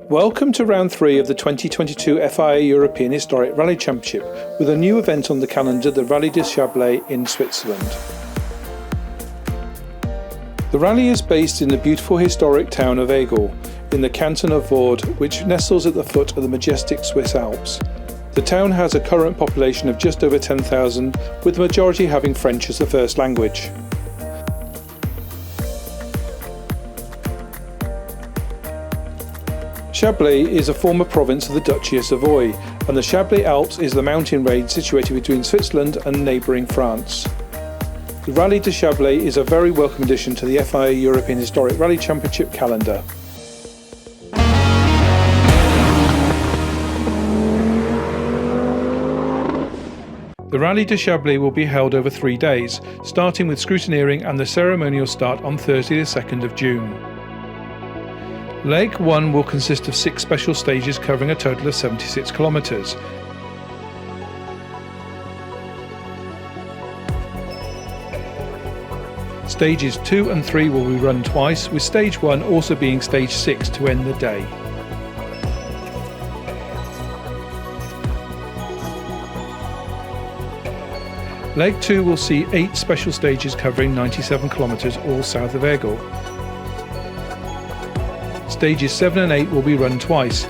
Welcome to round 3 of the 2022 FIA European Historic Rally Championship with a new event on the calendar, the Rallye Du Chablais in Switzerland. The rally is based in the beautiful historic town of Aigle in the canton of Vaud, which nestles at the foot of the majestic Swiss Alps. The town has a current population of just over 10,000, with the majority having French as the first language. Chablais is a former province of the Duchy of Savoy, and the Chablais Alps is the mountain range situated between Switzerland and neighbouring France. The Rallye Du Chablais is a very welcome addition to the FIA European Historic Rally Championship calendar. The Rallye Du Chablais will be held over 3 days, starting with scrutineering and the ceremonial start on Thursday the 2nd of June. Leg 1 will consist of 6 special stages covering a total of 76 kilometres. Stages 2 and 3 will be run twice, with stage 1 also being stage 6 to end the day. Leg 2 will see 8 special stages covering 97 kilometres all south of Aigle. Stages 7 and 8 will be run twice,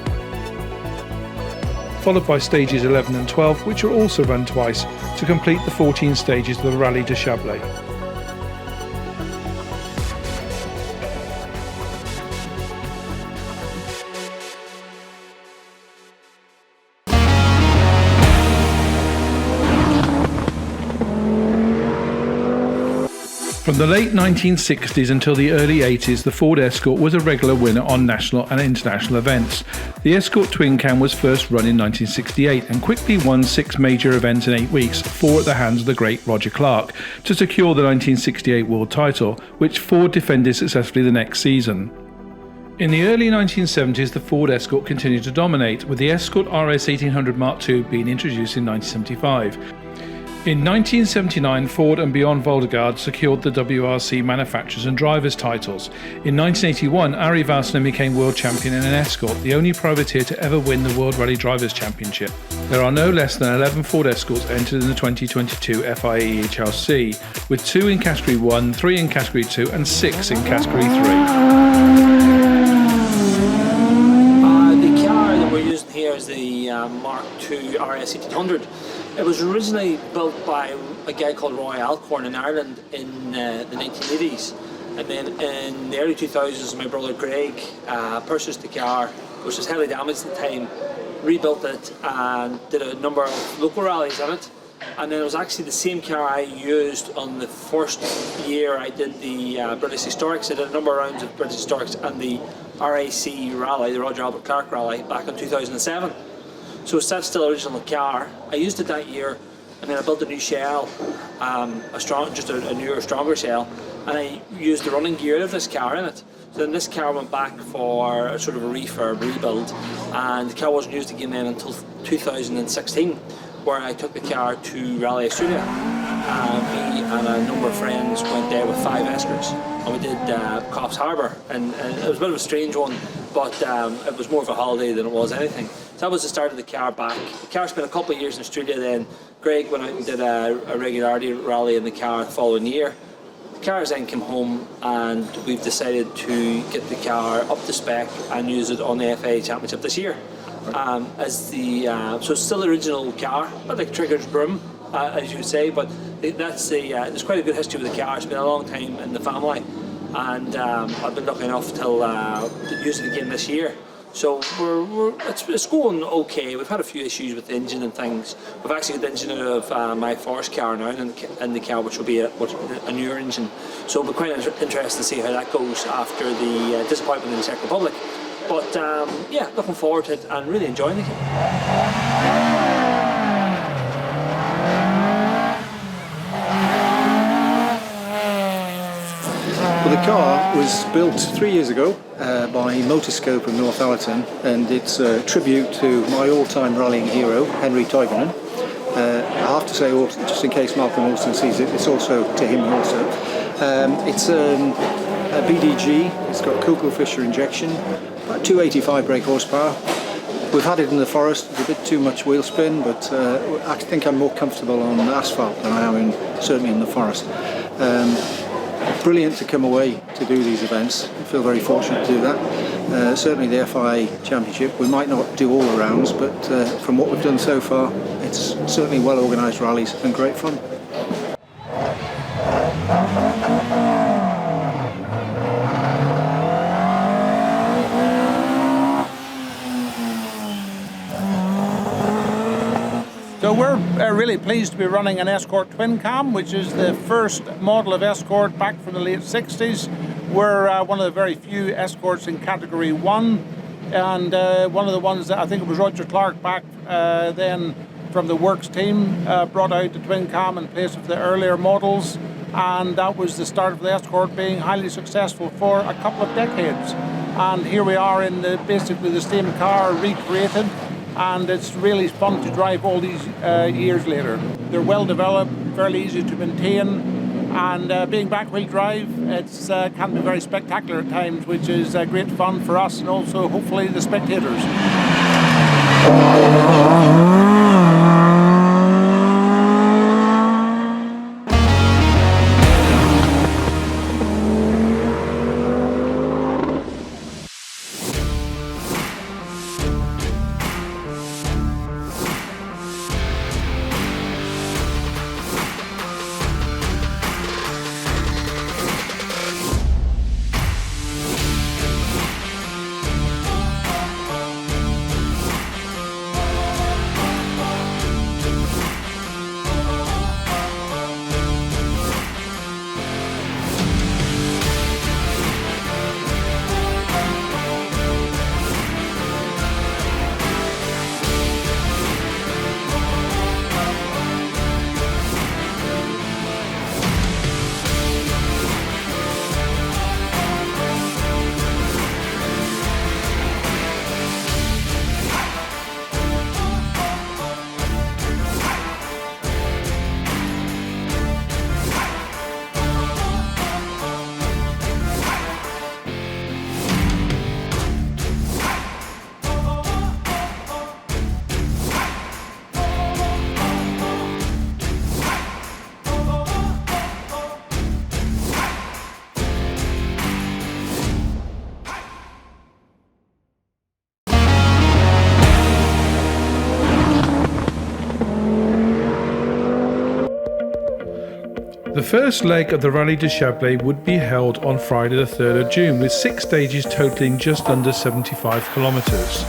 followed by stages 11 and 12, which will also run twice to complete the 14 stages of the Rallye Du Chablais. From the late 1960s until the early 80s, the Ford Escort was a regular winner on national and international events. The Escort Twin Cam was first run in 1968 and quickly won 6 major events in 8 weeks, 4 at the hands of the great Roger Clark, to secure the 1968 world title, which Ford defended successfully the next season. In the early 1970s, the Ford Escort continued to dominate, with the Escort RS 1800 Mark II being introduced in 1975. In 1979, Ford and Beyond Volgard secured the WRC manufacturers and drivers titles. In 1981, Ari Vasner became world champion in an Escort, the only privateer to ever win the World Rally Drivers' Championship. There are no less than 11 Ford Escorts entered in the 2022 FIA EHRC, with 2 in Category 1, 3 in Category 2 and 6 in Category 3. The car that we're using here is the Mark II RS 1800. It was originally built by a guy called Roy Alcorn in Ireland in the 1980s, and then in the early 2000s my brother Greg purchased the car, which was heavily damaged at the time, rebuilt it and did a number of local rallies in it. And then it was actually the same car I used on the first year I did the British Historics. I did a number of rounds of British Historics and the RAC rally, the Roger Albert Clark rally, back in 2007. So it's that still original car. I used it that year, and then I built a new shell, a newer, stronger shell, and I used the running gear of this car in it. So then this car went back for a sort of a refurb, rebuild, and the car wasn't used again then until 2016, where I took the car to Rally Australia. Me and a number of friends went there with 5 Escorts, and we did Coffs Harbour, and it was a bit of a strange one, but it was more of a holiday than it was anything. So that was the start of the car back. The car spent a couple of years in Australia, then Greg went out and did a regularity rally in the car the following year. The car then came home, and we've decided to get the car up to spec and use it on the FIA Championship this year. So it's still the original car, but like Trigger's broom, as you would say, but there's quite a good history with the car. It's been a long time in the family, and I've been lucky enough to use it again this year. So it's going okay. We've had a few issues with the engine and things. We've actually got the engine out of my Force car now in the car, which will be a newer engine. So it'll be quite interesting to see how that goes after the disappointment in the Czech Republic. But yeah, looking forward to it and really enjoying it. Well, the car was built 3 years ago by Motorscope of Northallerton, and it's a tribute to my all-time rallying hero, Henry Toivonen. I have to say, also, just in case Malcolm Olsen sees it, it's also to him also. It's a BDG, it's got Kugel-Fischer injection, about 285 brake horsepower. We've had it in the forest, it's a bit too much wheel spin, but I think I'm more comfortable on asphalt than I am certainly in the forest. Brilliant to come away to do these events. I feel very fortunate to do that. Certainly the FIA Championship, we might not do all the rounds, but from what we've done so far, it's certainly well organised rallies and great fun. So we're really pleased to be running an Escort Twin Cam, which is the first model of Escort back from the late 60s. We're one of the very few Escorts in Category 1, and one of the ones that I think it was Roger Clark back then from the Works team brought out the Twin Cam in place of the earlier models, and that was the start of the Escort being highly successful for a couple of decades. And here we are in basically the same car recreated, and it's really fun to drive all these years later. They're well developed, fairly easy to maintain, and being back-wheel drive, it's can be very spectacular at times, which is great fun for us and also hopefully the spectators. The first leg of the Rallye Du Chablais would be held on Friday the 3rd of June, with 6 stages totalling just under 75 kilometres.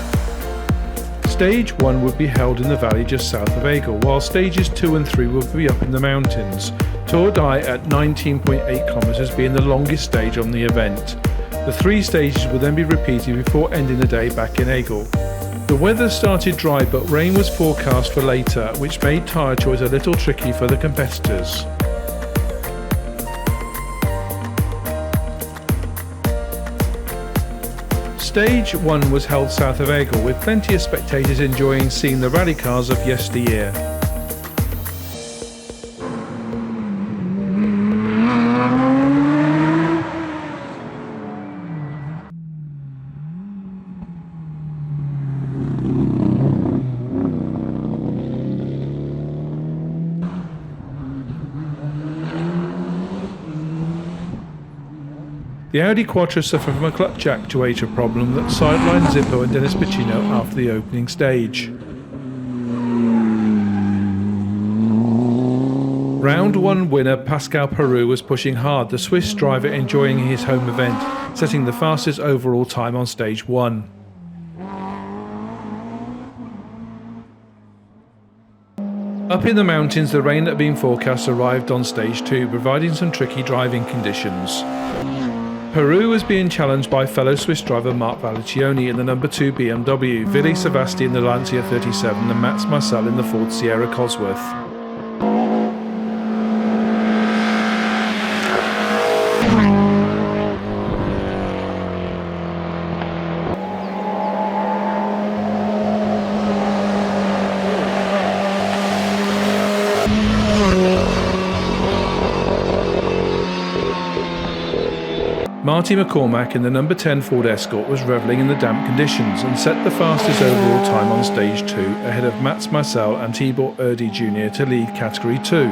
Stage 1 would be held in the valley just south of Aigle, while stages 2 and 3 would be up in the mountains. Tour Die at 19.8 kilometres being the longest stage on the event. The 3 stages would then be repeated before ending the day back in Aigle. The weather started dry, but rain was forecast for later, which made tyre choice a little tricky for the competitors. Stage 1 was held south of Aigle, with plenty of spectators enjoying seeing the rally cars of yesteryear. The Audi Quattro suffered from a clutch actuator problem that sidelined Zippo and Dennis Piccino after the opening stage. Round 1 winner Pascal Peru was pushing hard, the Swiss driver enjoying his home event, setting the fastest overall time on stage 1. Up in the mountains, the rain that had been forecast arrived on stage 2, providing some tricky driving conditions. Peru was being challenged by fellow Swiss driver Marc Valicioni in the number 2 BMW, Willy Savasti in the Lancia 37 and Mats Marcel in the Ford Sierra Cosworth. Marty McCormack in the number 10 Ford Escort was revelling in the damp conditions and set the fastest overall time on stage 2 ahead of Mats Marcel and Tibor Erdi Jr. to lead Category 2.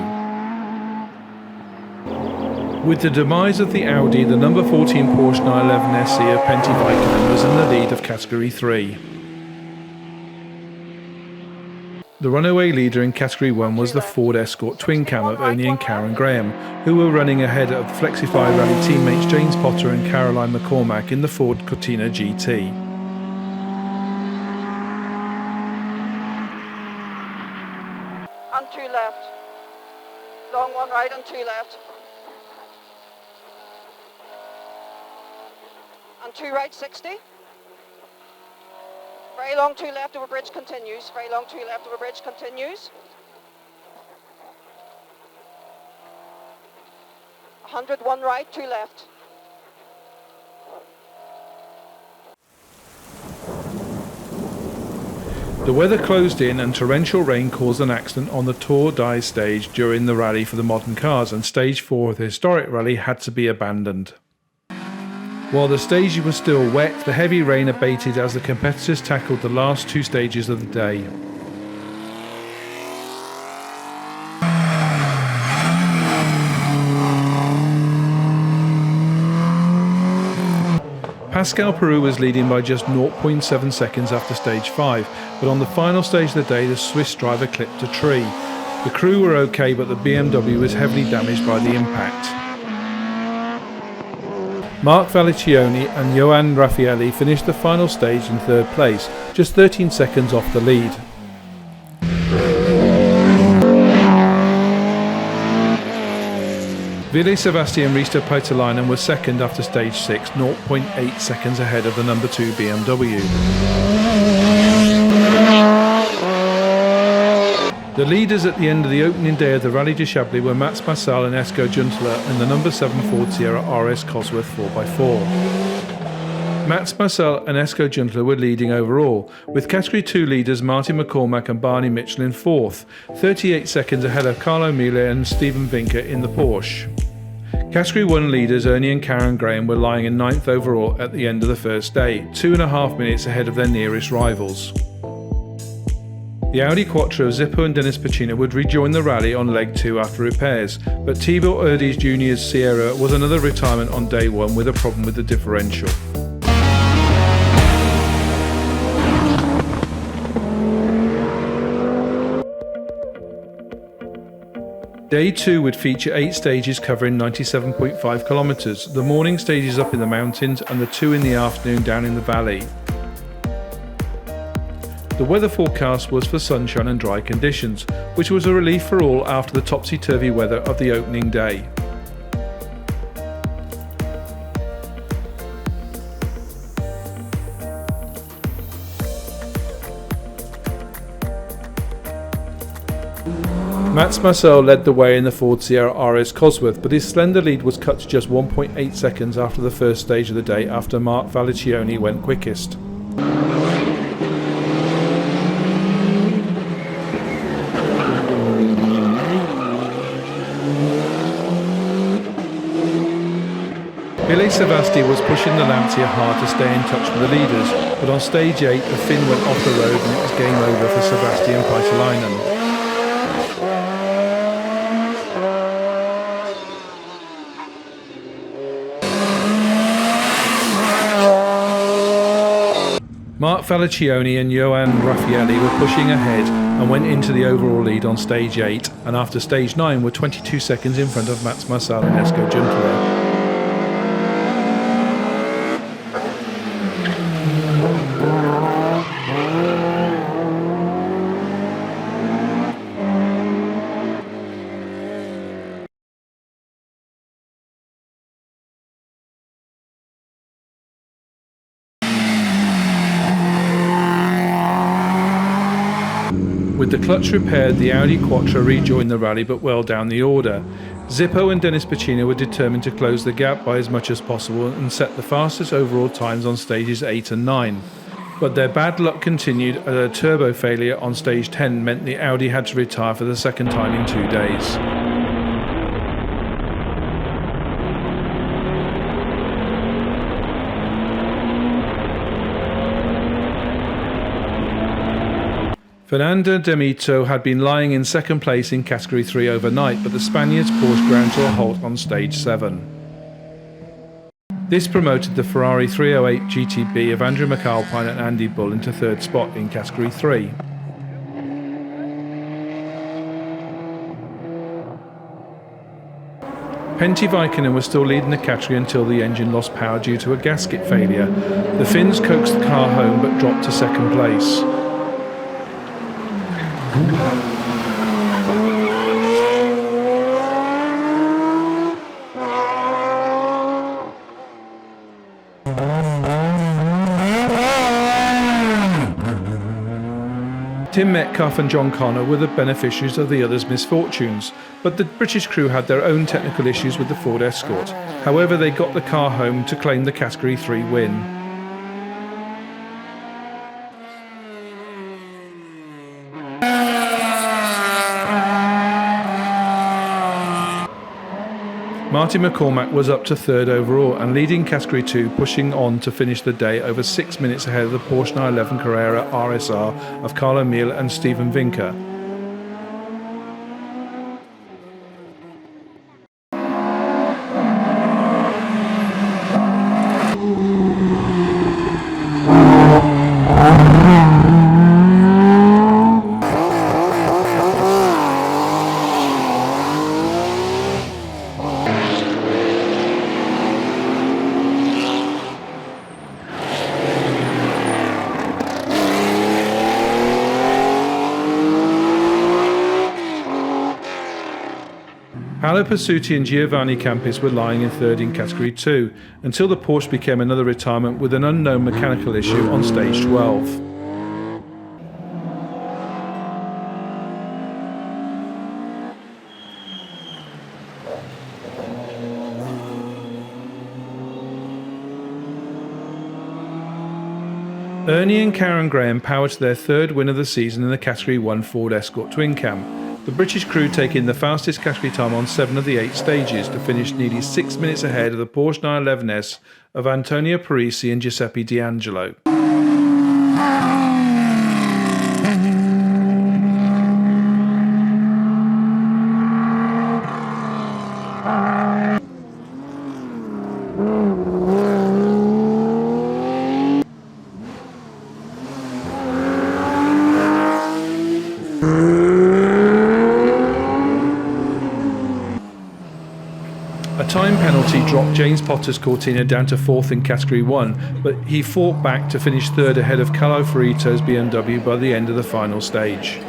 With the demise of the Audi, the number 14 Porsche 911 SE of Pentti Vikinen was in the lead of Category 3. The runaway leader in Category 1 was the Ford Escort twin cam of Ernie and Karen Graham, who were running ahead of Flexify Rally teammates James Potter and Caroline McCormack in the Ford Cortina GT. And 2 left. Long 1 right and 2 left. And 2 right 60. Very long 2 left over bridge continues. Very long 2 left over bridge continues. 101 right, 2 left. The weather closed in and torrential rain caused an accident on the Tour Die stage during the rally for the modern cars, and stage 4 of the historic rally had to be abandoned. While the stage was still wet, the heavy rain abated as the competitors tackled the last 2 stages of the day. Pascal Peru was leading by just 0.7 seconds after stage 5, but on the final stage of the day the Swiss driver clipped a tree. The crew were okay, but the BMW was heavily damaged by the impact. Mark Valicioni and Johan Raffaelli finished the final stage in 3rd place, just 13 seconds off the lead. Ville Sebastian Risto Paitalainen was second after stage 6, 0.8 seconds ahead of the number 2 BMW. The leaders at the end of the opening day of the Rallye Du Chablais were Mats Marcel and Esko Juntler in the number 7 Ford Sierra RS Cosworth 4x4. Mats Marcel and Esko Juntler were leading overall, with Category 2 leaders Martin McCormack and Barney Mitchell in 4th, 38 seconds ahead of Carlo Mille and Stephen Vinker in the Porsche. Category 1 leaders Ernie and Karen Graham were lying in 9th overall at the end of the first day, 2.5 minutes ahead of their nearest rivals. The Audi Quattro of Zippo and Dennis Pacino would rejoin the rally on leg 2 after repairs, but Tibor Erdi Jr.'s Sierra was another retirement on day 1 with a problem with the differential. Day 2 would feature 8 stages covering 97.5 kilometres, the morning stages up in the mountains and the 2 in the afternoon down in the valley. The weather forecast was for sunshine and dry conditions, which was a relief for all after the topsy-turvy weather of the opening day. Mats Marcel led the way in the Ford Sierra RS Cosworth, but his slender lead was cut to just 1.8 seconds after the first stage of the day after Mark Valicioni went quickest. Ville Sevasti was pushing the Lancia hard to stay in touch with the leaders, but on stage 8 the Finn went off the road and it was game over for Sebastian Paitalainen. Mark Valicioni and Johan Raffaelli were pushing ahead and went into the overall lead on stage 8, and after stage 9 were 22 seconds in front of Mats Marcel and Esko Juntler. With the clutch repaired, the Audi Quattro rejoined the rally but well down the order. Zippo and Dennis Pacino were determined to close the gap by as much as possible and set the fastest overall times on stages 8 and 9. But their bad luck continued as a turbo failure on stage 10 meant the Audi had to retire for the second time in 2 days. Fernando Demito had been lying in second place in Category 3 overnight, but the Spaniards forced ground to a halt on stage 7. This promoted the Ferrari 308 GTB of Andrew McAlpine and Andy Bull into third spot in Category 3. Pentti Vaikkonen was still leading the category until the engine lost power due to a gasket failure. The Finns coaxed the car home but dropped to second place. Tim Metcalf and John Connor were the beneficiaries of the others' misfortunes, but the British crew had their own technical issues with the Ford Escort. However, they got the car home to claim the Category 3 win. Martin McCormack was up to third overall and leading Category 2, pushing on to finish the day over 6 minutes ahead of the Porsche 911 Carrera RSR of Carlo Miele and Stephen Vinker. Paolo Pasuti and Giovanni Campis were lying in third in Category 2, until the Porsche became another retirement with an unknown mechanical issue on stage 12. Ernie and Karen Graham powered to their third win of the season in the Category 1 Ford Escort Twin Cam. The British crew taking the fastest category time on 7 of the 8 stages to finish nearly 6 minutes ahead of the Porsche 911S of Antonio Parisi and Giuseppe D'Angelo. A time penalty dropped James Potter's Cortina down to 4th in Category 1, but he fought back to finish 3rd ahead of Carlo Ferrito's BMW by the end of the final stage.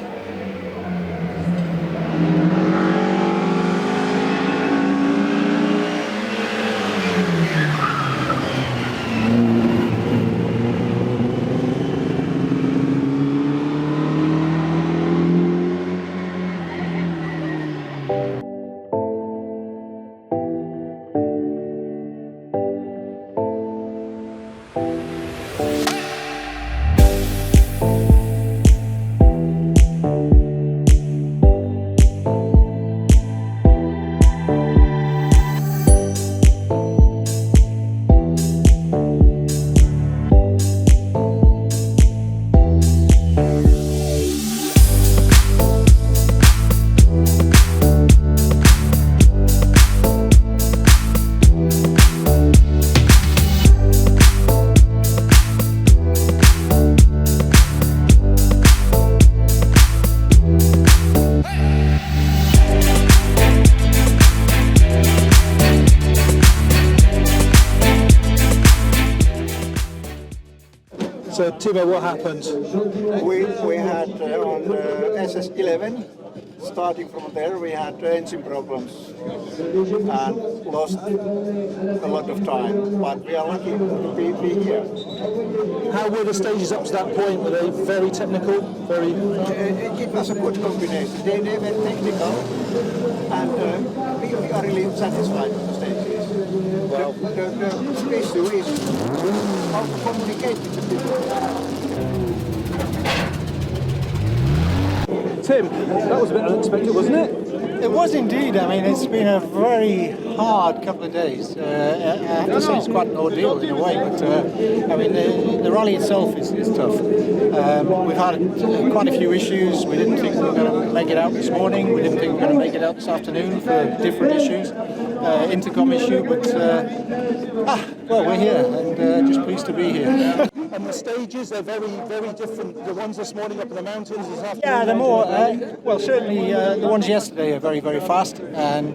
So Timo, what happened? We had on SS11, starting from there, we had engine problems and lost a lot of time, but we are lucky to be here. How were the stages up to that point? Were they very technical? It was a good combination. They were technical, and we are really satisfied with the stages. Well, the issue is how to communicate with the people. Tim, that was a bit unexpected, wasn't it? It was indeed. I mean, it's been a very hard couple of days. I have to say it's quite an ordeal in a way, but I mean, the rally itself is tough. We've had quite a few issues. We didn't think we were going to make it out this morning. We didn't think we were going to make it out this afternoon for different issues. Intercom issue, but well, we're here and just pleased to be here. And the stages, they're very, very different. The ones this morning up in the mountains this afternoon. Yeah, they're more, well, certainly the ones yesterday are very, very fast, and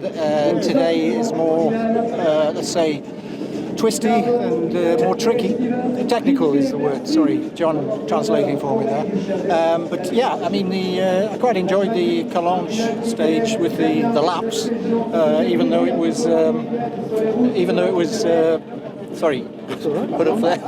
today is more, let's say, twisty and more tricky. Technical is the word, sorry, John translating for me there. But yeah, I mean, I quite enjoyed the Collonges stage with the laps, even though it was, sorry, put up there.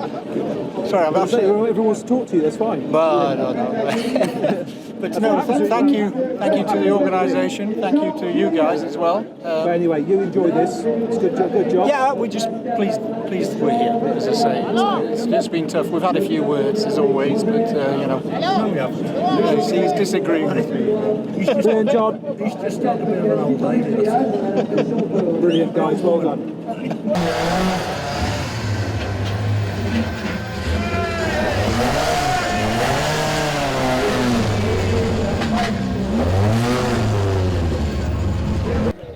Sorry, I'm absolutely... Everyone wants to talk to you, that's fine. But no. But no, thank you to the organisation, thank you to you guys as well. But anyway, you enjoyed this. It's good job. Yeah, we're just pleased we're here. As I say, it's been tough. We've had a few words as always, but you know, he's disagreeing with me. Brilliant job. He's just starting to be an old lady. Brilliant guys, well done.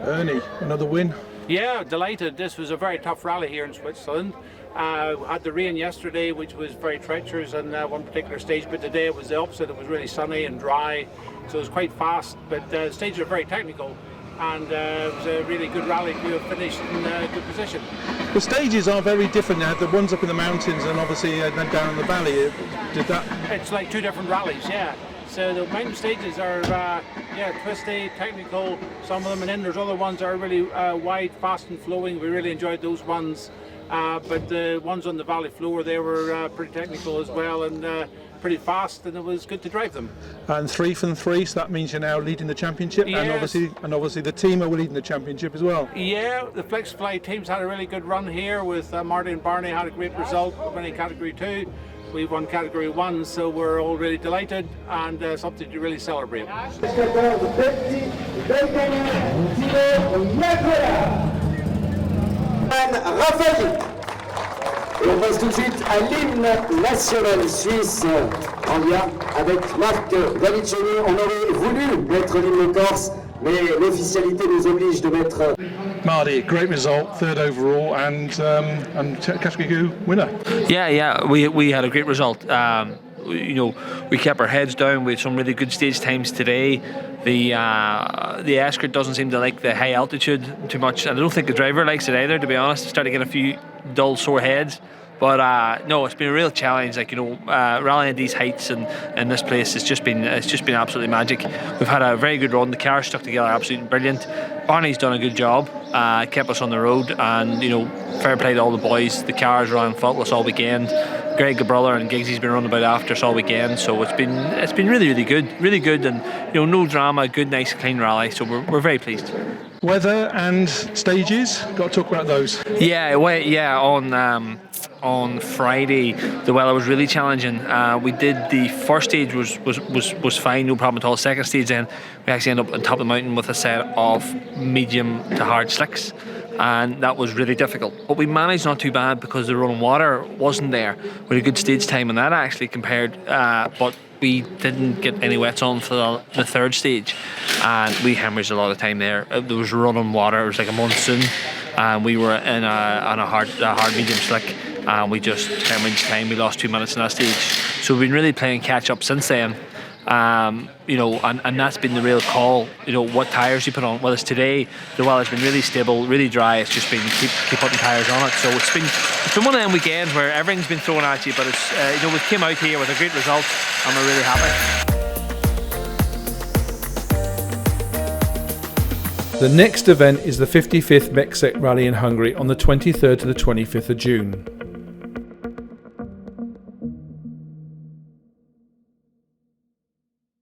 Ernie, another win. Yeah, delighted. This was a very tough rally here in Switzerland. Had the rain yesterday, which was very treacherous on one particular stage, but today it was the opposite. It was really sunny and dry, so it was quite fast, but the stages are very technical, and it was a really good rally to have finished in a good position. The stages are very different now. The ones up in the mountains and obviously then down in the valley. Did that? It's like two different rallies, yeah. So the mountain stages are twisty, technical, some of them, and then there's other ones that are really wide, fast and flowing. We really enjoyed those ones, but the ones on the valley floor, they were pretty technical as well, and pretty fast, and it was good to drive them. And 3 from 3, so that means you're now leading the championship. Yes. and obviously the team are leading the championship as well. Yeah, the FlexFly teams had a really good run here with Marty and Barney had a great result winning Category 2. We won Category 1, so we're all really delighted and something to really celebrate. Et on passe tout de suite à l'hymne national suisse en lien avec Marc Gallicini. On aurait voulu mettre l'hymne corse, mais l'officialité nous oblige de mettre... Marty, great result, 3rd overall and Category 2 winner. Yeah, we had a great result. You know, we kept our heads down. We had some really good stage times today. The EHRC doesn't seem to like the high altitude too much, and I don't think the driver likes it either, to be honest. Started to get a few dull, sore heads. But no, it's been a real challenge. Like, you know, rallying at these heights and in this place, it's just been absolutely magic. We've had a very good run. The cars stuck together absolutely brilliant. Barney's done a good job, kept us on the road, and you know, fair play to all the boys. The cars ran faultless all weekend. Greg, the brother, and Giggsy's been running about after us all weekend, so it's been really good, and you know, no drama, good, nice, clean rally. So we're very pleased. Weather and stages, got to talk about those. On Friday the weather was really challenging. We did the first stage was fine, no problem at all. Second stage then we actually ended up on top of the mountain with a set of medium to hard slicks, and that was really difficult, but we managed not too bad because the running water wasn't there. We had a good stage time on that actually compared, but we didn't get any wets on for the third stage, and we hemorrhaged a lot of time there. There was running water, it was like a monsoon, and we were on a hard medium slick, and we just hemorrhaged time. We lost 2 minutes in that stage, so we've been really playing catch up since then. You know, and that's been the real call. You know, what tyres you put on. Well, it's today the weather's been really stable, really dry. It's just been keep putting tyres on it. So it's been one of them weekends where everything's been thrown at you. But it's you know, we came out here with a great result, and we're really happy. The next event is the 55th Mexec Rally in Hungary on the 23rd to the 25th of June.